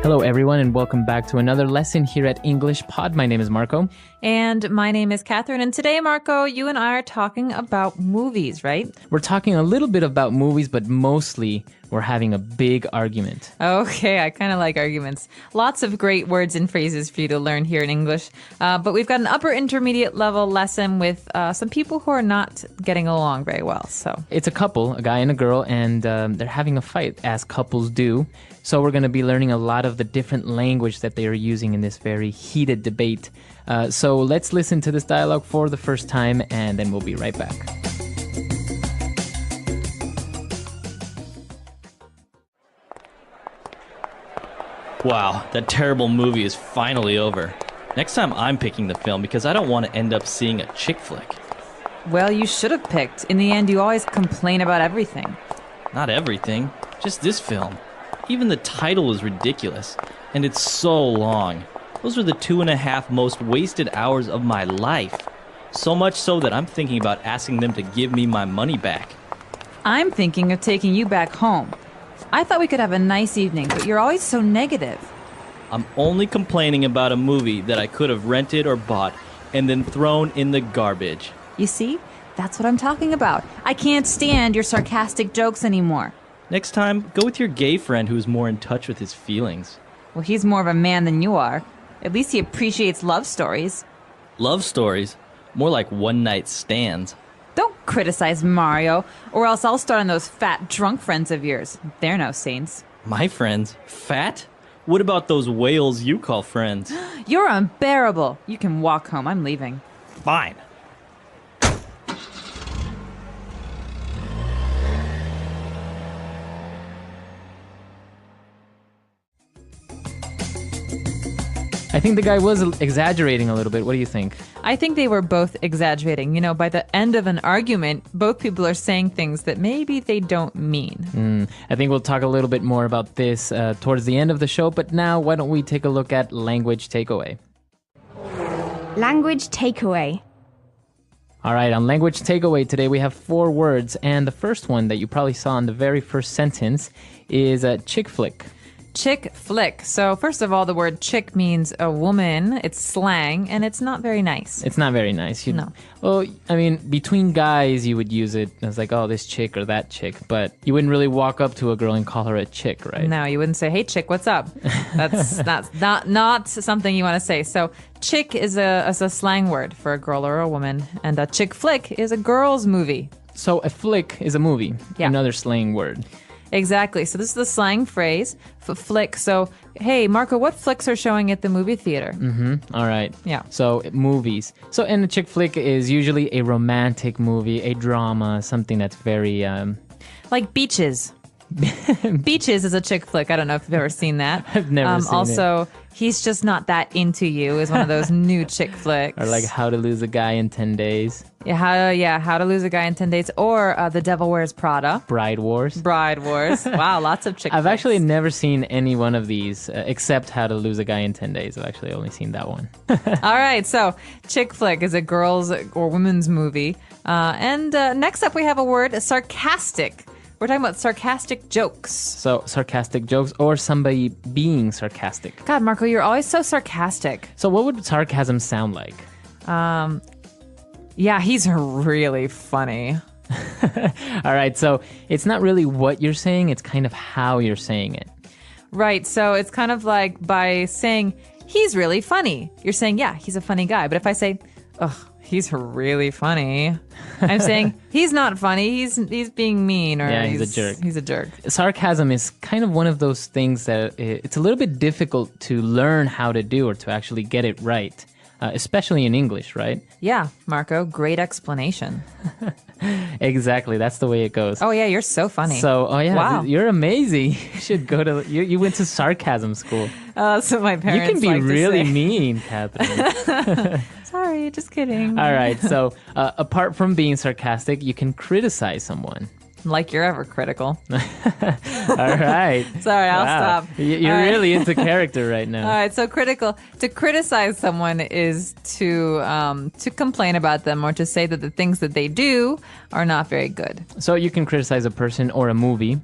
Hello, everyone, and welcome back to another lesson here at English Pod. My name is Marco. And my name is Catherine. And today, Marco, you and I are talking about movies, right? We're talking a little bit about movies, but mostly we're having a big argument. Okay, I kind of like arguments. Lots of great words and phrases for you to learn here in English. But we've got an upper intermediate level lesson with some people who are not getting along very well. So it's a couple, a guy and a girl, and they're having a fight, as couples do. So we're going to be learning a lot of the different language that they are using in this very heated debate. So let's listen to this dialogue for the first time, and then we'll be right back. Wow, that terrible movie is finally over. Next time I'm picking the film because I don't want to end up seeing a chick flick. well, you should have picked. In the end, you always complain about everything. Not everything, just this film. Even the title is ridiculous, and it's so long. Those are the 2.5 most wasted hours of my life. So much so that I'm thinking about asking them to give me my money back. I'm thinking of taking you back home. I thought we could have a nice evening, but you're always so negative. I'm only complaining about a movie that I could have rented or bought and then thrown in the garbage. You see? That's what I'm talking about. I can't stand your sarcastic jokes anymore. Next time, go with your gay friend who's more in touch with his feelings. Well, he's more of a man than you are. At least he appreciates love stories. Love stories? More like one-night stands. Don't criticize Mario, or else I'll start on those fat drunk friends of yours. They're no saints. My friends? Fat? What about those whales you call friends? You're unbearable. You can walk home. I'm leaving. Fine. I think the guy was exaggerating a little bit. What do you think? I think they were both exaggerating. You know, by the end of an argument, both people are saying things that maybe they don't mean. I think we'll talk a little bit more about this towards the end of the show, but now why don't we take a look at language takeaway? Language takeaway. All right, on language takeaway today we have 4 words, and the first one that you probably saw in the very first sentence is a chick flick. Chick flick. So first of all, the word chick means a woman. It's slang, and it's not very nice. It's not very nice. No. Well, I mean, between guys, you would use it as like, oh, this chick or that chick, but you wouldn't really walk up to a girl and call her a chick, right? No, you wouldn't say, hey, chick, what's up? That's not something you want to say. So chick is a slang word for a girl or a woman, and a chick flick is a girl's movie. So a flick is a movie, Yeah. another slang word. Exactly. So this is the slang phrase for flick. So, hey, Marco, what flicks are showing at the movie theater? All right. Yeah. So movies. So, and a chick flick is usually a romantic movie, a drama, something that's very... Like Beaches. Beaches is a chick flick. I don't know if you've ever seen that. I've never seen it. Also, He's Just Not That Into You is one of those new chick flicks. Or like How to Lose a Guy in 10 Days. How to Lose a Guy in 10 Days. Or The Devil Wears Prada. Bride Wars. Bride Wars. Wow, lots of chick I've flicks. actually never seen any one of these except How to Lose a Guy in 10 Days. I've actually only seen that one. All right, so chick flick is a girl's or women's movie. And next up we have a word, sarcastic. We're talking about sarcastic jokes. So sarcastic jokes or somebody being sarcastic. God, Marco, you're always so sarcastic. So what would sarcasm sound like? Yeah, he's really funny. All right, so it's not really what you're saying, it's kind of how you're saying it. Right, so it's kind of like by saying, he's really funny. You're saying, yeah, he's a funny guy. But if I say, ugh, he's really funny, I'm saying, he's not funny, he's being mean, or Yeah, he's a jerk. He's a jerk. Sarcasm is kind of one of those things that it's a little bit difficult to learn how to do or to actually get it right, especially in English, right? Yeah, Marco, great explanation. Exactly, that's the way it goes. Oh, yeah, you're so funny. So, Wow. you're amazing. You should go to, you went to sarcasm school. So my You parents can be like to really say- mean, Catherine. Sorry, just kidding. All right, so apart from being sarcastic, you can criticize someone. Like you're ever critical. All right. Sorry, I'll Wow. stop. You're All right. really into character right now. All right, so critical. To criticize someone is to complain about them or to say that the things that they do are not very good. So you can criticize a person or a movie.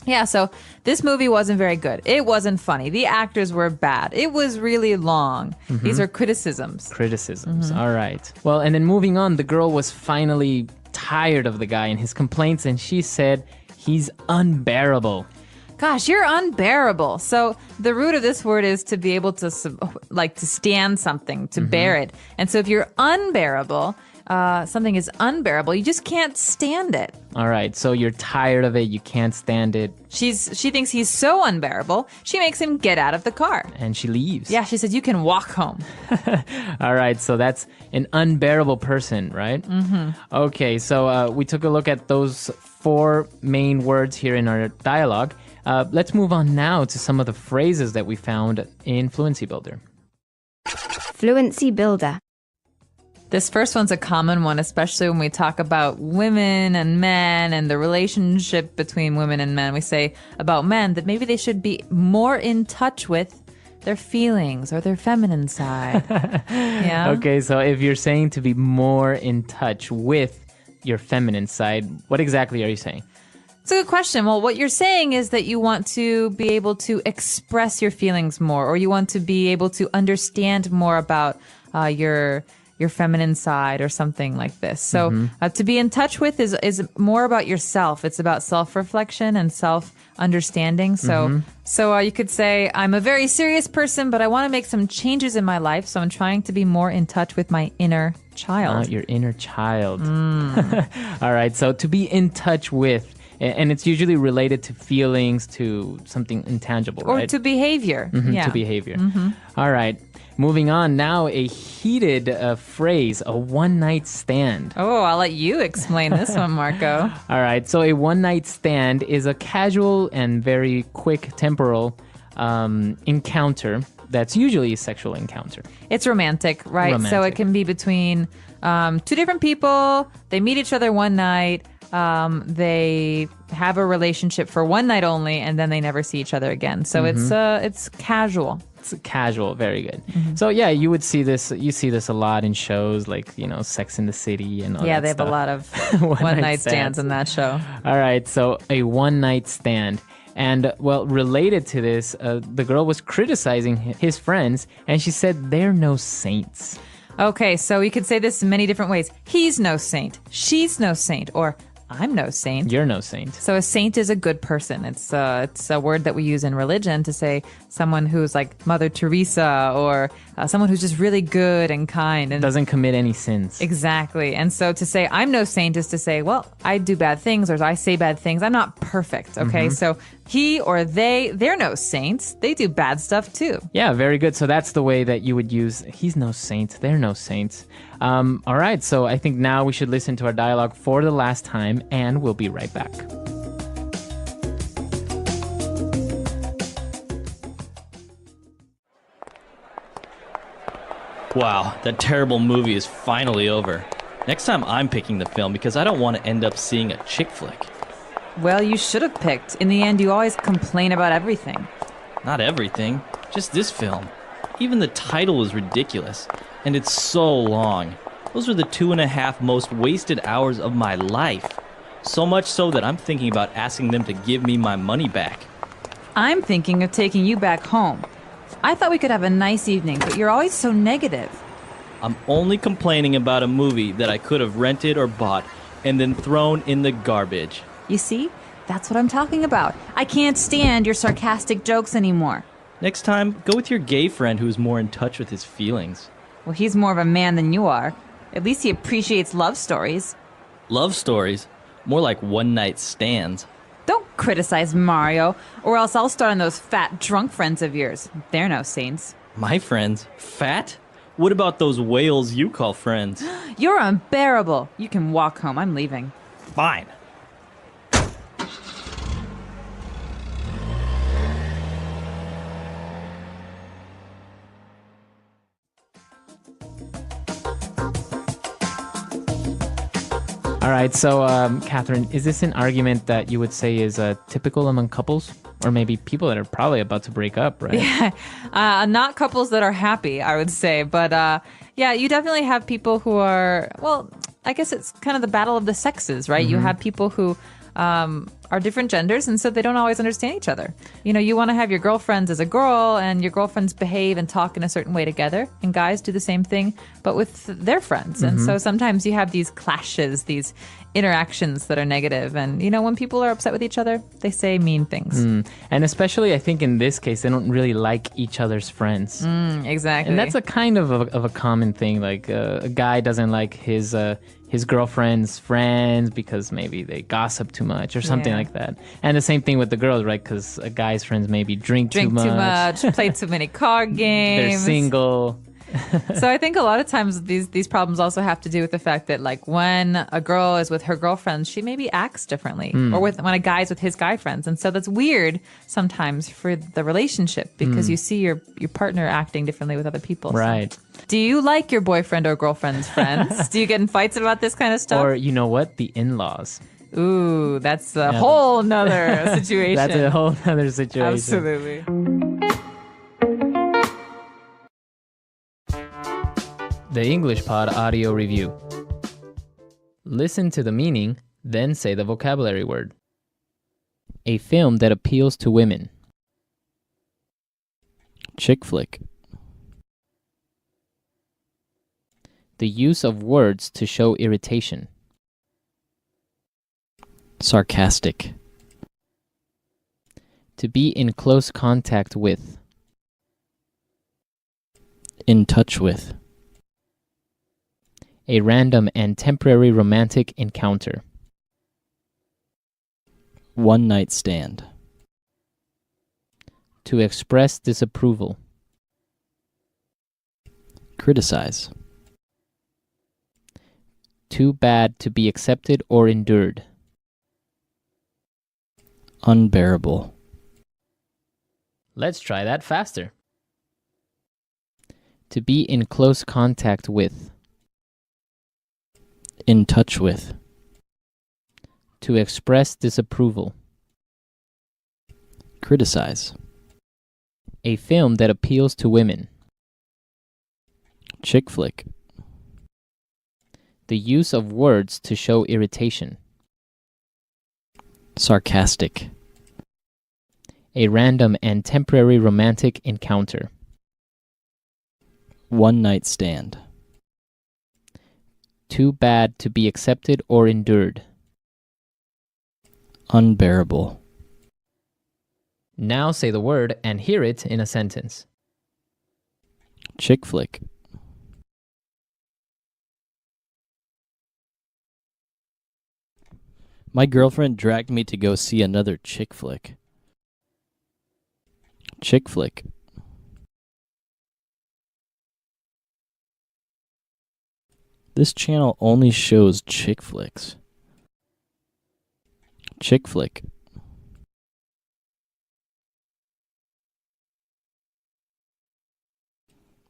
Yeah, so this movie wasn't very good. It wasn't funny. The actors were bad. It was really long. These are criticisms. Criticisms. All right. Well, and then moving on, the girl was finally tired of the guy and his complaints, and she said he's unbearable. Gosh, you're unbearable. So the root of this word is to be able to to stand something, to bear it. And so if you're unbearable, something is unbearable, you just can't stand it. All right, so you're tired of it, you can't stand it. She thinks he's so unbearable, she makes him get out of the car. And she leaves. Yeah, she said, you can walk home. All right, so that's an unbearable person, right? Okay, so we took a look at those 4 main words here in our dialogue. Let's move on now to some of the phrases that we found in Fluency Builder. Fluency Builder. This first one's a common one, especially when we talk about women and men and the relationship between women and men. We say about men that maybe they should be more in touch with their feelings or their feminine side. Yeah. Okay, so if you're saying to be more in touch with your feminine side, what exactly are you saying? It's a good question. Well, what you're saying is that you want to be able to express your feelings more, or you want to be able to understand more about your feminine side or something like this. So to be in touch with is more about yourself. It's about self-reflection and self-understanding. So you could say, I'm a very serious person, but I want to make some changes in my life. So I'm trying to be more in touch with my inner child. Your inner child. All right, so to be in touch with, and it's usually related to feelings, to something intangible, or right? to behavior. To behavior. All right. Moving on now, a heated phrase, a one-night stand. Oh, I'll let you explain this one, Marco. All right. So a one-night stand is a casual and very quick temporal encounter that's usually a sexual encounter. It's romantic, right? So Romantic. it can be between 2 different people. They meet each other one night. They have a relationship for one night only, and then they never see each other again. So it's casual. It's casual, very good. So yeah, you see this a lot in shows like, Sex in the City and all Yeah, that they have stuff. a lot of one night stands in that show. All right, so a one-night stand. And, well, related to this, the girl was criticizing his friends, and she said they're no saints. Okay, so you could say this in many different ways. He's no saint. She's no saint. Or I'm no saint. You're no saint. So a saint is a good person. It's a word that we use in religion to say someone who's like Mother Teresa, or someone who's just really good and kind and Doesn't commit any sins. Exactly. And so to say I'm no saint is to say, well, I do bad things, or I say bad things. I'm not perfect. Okay. So he or they're no saints. They do bad stuff too. Yeah, very good. So that's the way that you would use he's no saint, they're no saints. All right, so I think now we should listen to our dialogue for the last time, and we'll be right back. Wow, that terrible movie is finally over. Next time I'm picking the film because I don't want to end up seeing a chick flick. Well, you should have picked. In the end, you always complain about everything. Not everything, just this film. Even the title is ridiculous, and it's so long. Those were the 2.5 most wasted hours of my life. So much so that I'm thinking about asking them to give me my money back. I'm thinking of taking you back home. I thought we could have a nice evening, but you're always so negative. I'm only complaining about a movie that I could have rented or bought and then thrown in the garbage. You see? That's what I'm talking about. I can't stand your sarcastic jokes anymore. Next time, go with your gay friend who's more in touch with his feelings. Well, he's more of a man than you are. At least he appreciates love stories. Love stories? More like one-night stands. Don't criticize Mario, or else I'll start on those fat drunk friends of yours. They're no saints. My friends? Fat? What about those whales you call friends? You're unbearable. You can walk home. I'm leaving. Fine. All right, so Catherine, is this an argument that you would say is typical among couples? Or maybe people that are probably about to break up, right? Yeah, not couples that are happy, I would say. But yeah, you definitely have people who are, well, I guess it's kind of the battle of the sexes, right? You have people who are are different genders, and so they don't always understand each other. You know, you want to have your girlfriends as a girl, and your girlfriends behave and talk in a certain way together, and guys do the same thing, but with their friends. And so sometimes you have these clashes, these interactions that are negative. And, you know, when people are upset with each other, they say mean things. And especially, I think in this case, they don't really like each other's friends. Exactly. And that's a kind of a common thing. Like a guy doesn't like his girlfriend's friends because maybe they gossip too much or something like that. And the same thing with the girls, right? Because a guy's friends maybe drink too much, play too many card games. they're single. So I think a lot of times these problems also have to do with the fact that, like, when a girl is with her girlfriends, she maybe acts differently, or when a guy's with his guy friends, and so that's weird sometimes for the relationship because you see your partner acting differently with other people. Right. So, do you like your boyfriend or girlfriend's friends? Do you get in fights about this kind of stuff? Or you know what? The in-laws. Ooh, that's a whole nother situation. That's a whole other situation. Absolutely. The English Pod Audio Review. Listen to the meaning, then say the vocabulary word. A film that appeals to women. Chick flick. The use of words to show irritation. Sarcastic. To be in close contact with. In touch with. A random and temporary romantic encounter. One night stand. To express disapproval. Criticize. Too bad to be accepted or endured. Unbearable. Let's try that faster. To be in close contact with. In touch with. To express disapproval. Criticize. A film that appeals to women. Chick flick. The use of words to show irritation. Sarcastic. A random and temporary romantic encounter. One night stand. Too bad to be accepted or endured. Unbearable. Now say the word and hear it in a sentence. Chick flick. My girlfriend dragged me to go see another chick flick. Chick flick. This channel only shows chick flicks. Chick flick.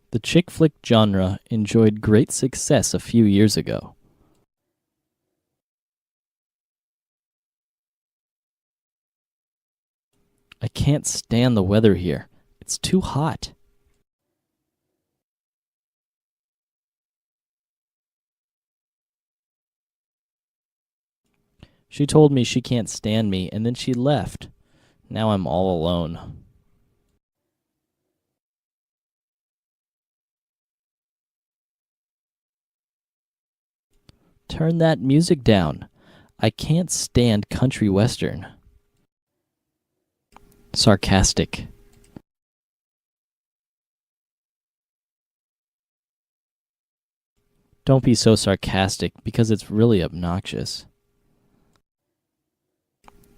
The chick flick genre enjoyed great success a few years ago. I can't stand the weather here. It's too hot. She told me she can't stand me, and then she left. Now I'm all alone. Turn that music down. I can't stand country western. Sarcastic. Don't be so sarcastic because it's really obnoxious.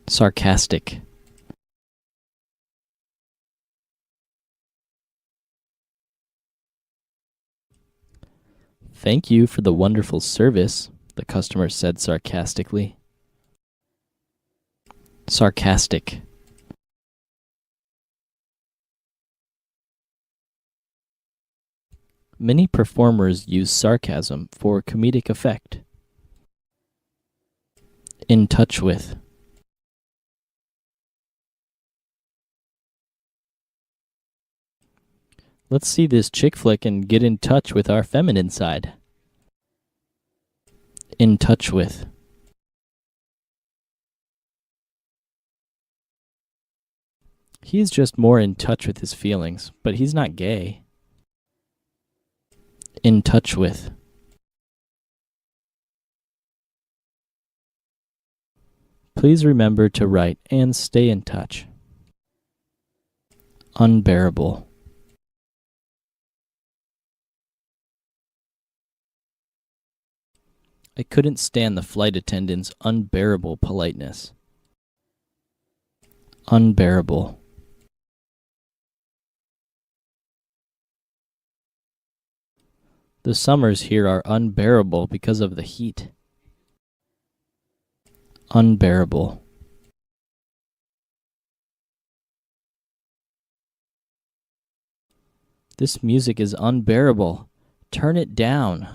Sarcastic. Thank you for the wonderful service, the customer said sarcastically. Sarcastic. Many performers use sarcasm for comedic effect. In touch with. Let's see this chick flick and get in touch with our feminine side. In touch with. He's just more in touch with his feelings, but he's not gay. In touch with. Please remember to write and stay in touch. Unbearable. I couldn't stand the flight attendant's unbearable politeness. Unbearable. The summers here are unbearable because of the heat. Unbearable. This music is unbearable. Turn it down.